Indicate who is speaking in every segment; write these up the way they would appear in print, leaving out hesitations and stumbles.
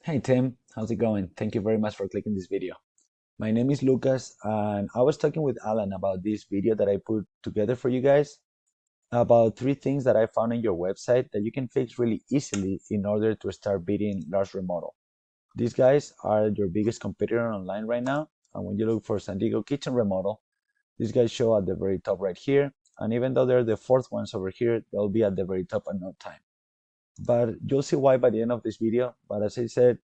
Speaker 1: Hey Tim, how's it going? Thank you very much for clicking this video. My name is Lucas, and I was talking with Alan about this video that I put together for you guys about three things that I found on your website that you can fix really easily in order to start beating Lars Remodel. These guys are your biggest competitor online right now, and when you look for San Diego Kitchen Remodel, these guys show at the very top right here, and even though they're the fourth ones over here, they'll be at the very top in no time. But you'll see why by the end of this video. But as I said,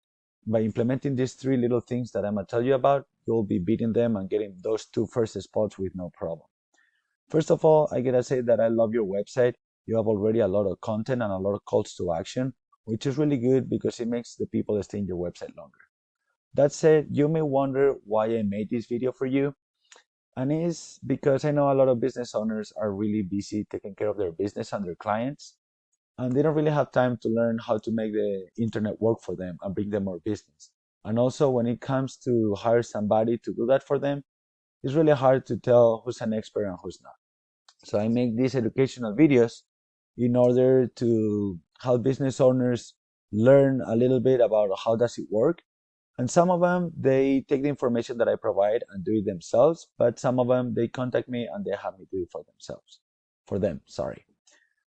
Speaker 1: by implementing these three little things that I'm gonna tell you about, you'll be beating them and getting those two first spots with no problem. First of all, I gotta say that I love your website. You have already a lot of content and a lot of calls to action, which is really good because it makes the people stay in your website longer. That said, you may wonder why I made this video for you, and it's because I know a lot of business owners are really busy taking care of their business and their clients, and they don't really have time to learn how to make the internet work for them and bring them more business. And also, when it comes to hire somebody to do that for them, it's really hard to tell who's an expert and who's not. So I make these educational videos in order to help business owners learn a little bit about how does it work. And some of them, they take the information that I provide and do it themselves, but some of them, they contact me and they have me do it for themselves. For them, sorry.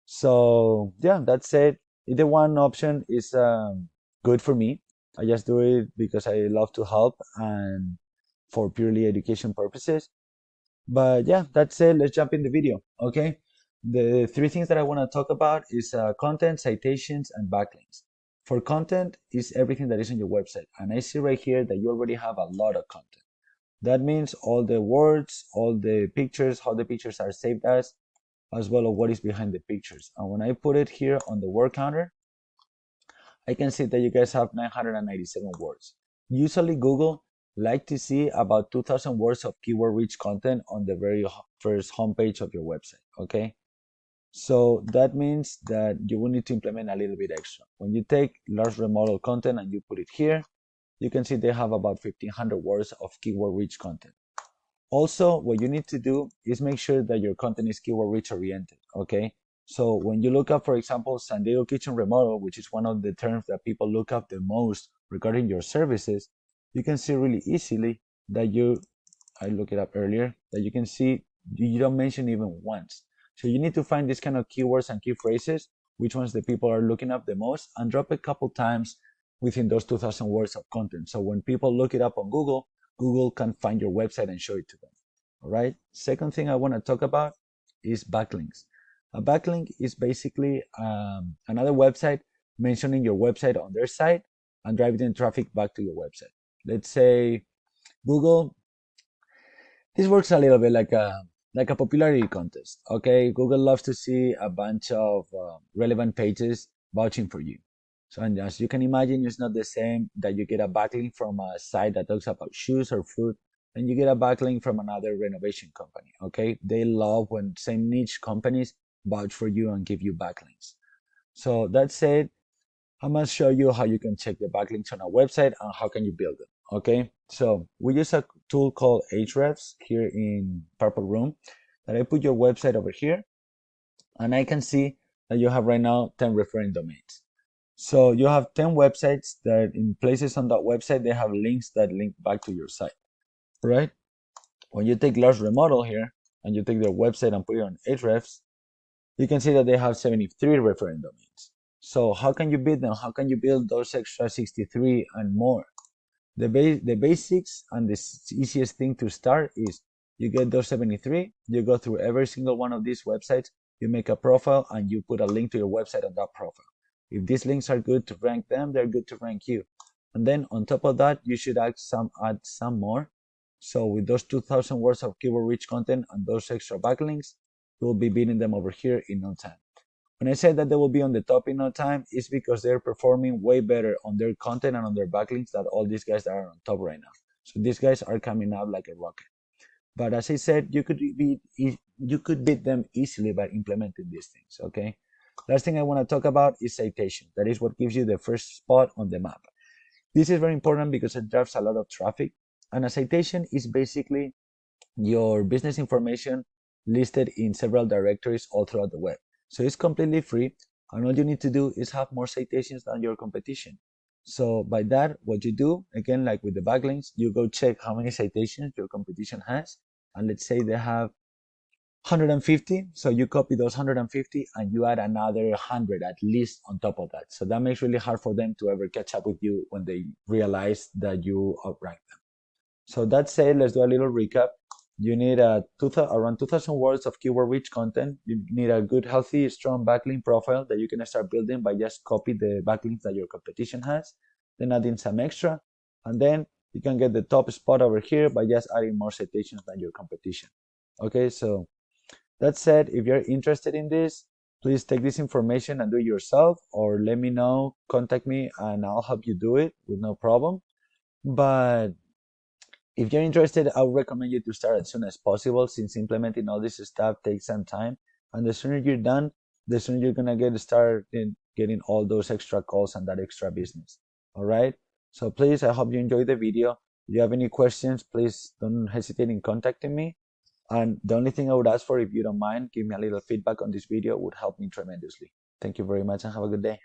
Speaker 1: So yeah, that's it. Either one option is good for me. I just do it because I love to help and for purely education purposes. But yeah, that's it. Let's jump in the video. Okay. The three things that I want to talk about is content, citations, and backlinks. For content is everything that is on your website. And I see right here that you already have a lot of content. That means all the words, all the pictures, how the pictures are saved as well as what is behind the pictures. And when I put it here on the word counter, I can see that you guys have 997 words. Usually Google like to see about 2000 words of keyword rich content on the very first homepage of your website, okay? So that means that you will need to implement a little bit extra. When you take large remodel content and you put it here, you can see they have about 1500 words of keyword rich content. Also, what you need to do is make sure that your content is keyword rich oriented, okay? So when you look up, for example, San Diego Kitchen Remodel, which is one of the terms that people look up the most regarding your services, you can see really easily that I looked it up earlier, that you can see you don't mention even once. So you need to find these kind of keywords and key phrases, which ones the people are looking up the most, and drop a couple times within those 2000 words of content. So when people look it up on Google, Google can find your website and show it to them. All right. Second thing I want to talk about is backlinks. A backlink is basically another website mentioning your website on their site and driving traffic back to your website. Let's say Google. This works a little bit like a popularity contest. Okay, Google loves to see a bunch of relevant pages vouching for you. So, and as you can imagine, it's not the same that you get a backlink from a site that talks about shoes or food, and you get a backlink from another renovation company. Okay, they love when same niche companies vouch for you and give you backlinks. So that said, I'm gonna show you how you can check the backlinks on our website and how can you build them. Okay, so we use a tool called Ahrefs here in Purple Room that I put your website over here, and I can see that you have right now 10 referring domains. So you have 10 websites that in places on that website they have links that link back to your site, right? When you take Lars Remodel here and you take their website and put it on Ahrefs, you can see that they have 73 referring domains. So how can you beat them? How can you build those extra 63 and more? The basics and the easiest thing to start is you get those 73, you go through every single one of these websites, you make a profile and you put a link to your website on that profile. If these links are good to rank them, they're good to rank you. And then on top of that, you should add some more. So with those 2000 words of keyword rich content and those extra backlinks, you'll be beating them over here in no time. When I say that they will be on the top in no time, it's because they're performing way better on their content and on their backlinks than all these guys that are on top right now. So these guys are coming up like a rocket. But as I said, you could beat them easily by implementing these things. Okay. Last thing I want to talk about is citation. That is what gives you the first spot on the map. This is very important because it drives a lot of traffic. And a citation is basically your business information listed in several directories all throughout the web. So it's completely free, and all you need to do is have more citations than your competition. So by that, what you do, again, like with the backlinks, you go check how many citations your competition has. And let's say they have 150. So you copy those 150 and you add another 100 at least on top of that. So that makes it really hard for them to ever catch up with you when they realize that you outrank them. So that said, let's do a little recap. You need around 2,000 words of keyword-rich content. You need a good, healthy, strong backlink profile that you can start building by just copy the backlinks that your competition has, then adding some extra, and then you can get the top spot over here by just adding more citations than your competition. Okay, so that said, if you're interested in this, please take this information and do it yourself, or let me know, contact me, and I'll help you do it with no problem. But if you're interested, I would recommend you to start as soon as possible, since implementing all this stuff takes some time. And the sooner you're done, the sooner you're gonna get started getting all those extra calls and that extra business. All right. So please, I hope you enjoyed the video. If you have any questions, please don't hesitate in contacting me. And the only thing I would ask for, if you don't mind, give me a little feedback on this video, would help me tremendously. Thank you very much and have a good day.